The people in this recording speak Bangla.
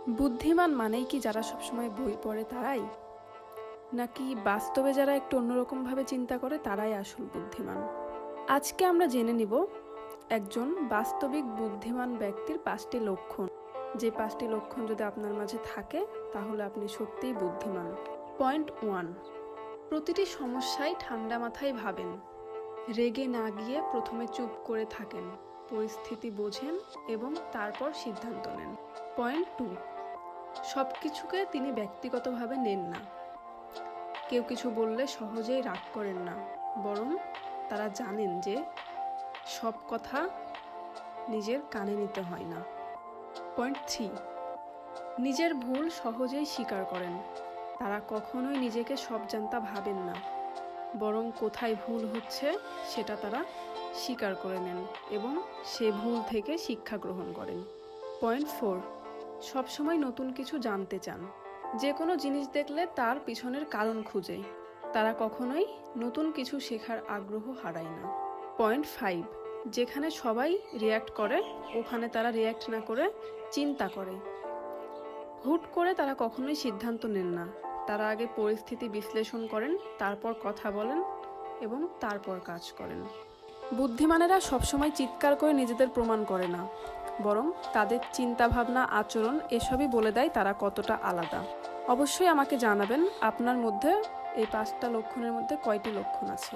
বুদ্ধিমান মানেই কি যারা সবসময় বই পড়ে তারাই, নাকি বাস্তবে যারা একটু অন্যরকমভাবে চিন্তা করে তারাই আসল বুদ্ধিমান? আজকে আমরা জেনে নিব একজন বাস্তবিক বুদ্ধিমান ব্যক্তির 5টি লক্ষণ। যে 5টি লক্ষণ যদি আপনার মাঝে থাকে তাহলে আপনি সত্যিই বুদ্ধিমান। পয়েন্ট 1, প্রতিটি সমস্যায় ঠান্ডা মাথায় ভাবেন, রেগে না গিয়ে প্রথমে চুপ করে থাকেন, পরিস্থিতি বোঝেন এবং তারপর সিদ্ধান্ত নেন। পয়েন্ট 2, সব কিছুকে তিনি ব্যক্তিগতভাবে নেন না, কেউ কিছু বললে সহজেই রাগ করেন না, বরং তারা জানেন যে সব কথা নিজের কানে নিতে হয় না। পয়েন্ট 3, নিজের ভুল সহজেই স্বীকার করেন, তারা কখনোই নিজেকে সব জানতা ভাবেন না, বরং কোথায় ভুল হচ্ছে সেটা তারা স্বীকার করে নেন এবং সে ভুল থেকে শিক্ষা গ্রহণ করেন। পয়েন্ট 4, সবসময় নতুন কিছু জানতে চান, যে কোনো জিনিস দেখলে তার পিছনের কারণ খুঁজে, তারা কখনোই নতুন কিছু শেখার আগ্রহ হারায় না। পয়েন্ট 5, যেখানে সবাই রিয়্যাক্ট করে ওখানে তারা রিয়্যাক্ট না করে চিন্তা করে, হুট করে তারা কখনোই সিদ্ধান্ত নেন না, তারা আগে পরিস্থিতি বিশ্লেষণ করেন, তারপর কথা বলেন এবং তারপর কাজ করেন। বুদ্ধিমানেরা সবসময় চিৎকার করে নিজেদের প্রমাণ করে না, বরং তাদের চিন্তাভাবনা, আচরণ এসবই বলে দেয় তারা কতটা আলাদা। অবশ্যই আমাকে জানাবেন আপনার মধ্যে এই 5টা লক্ষণের মধ্যে কয়টি লক্ষণ আছে।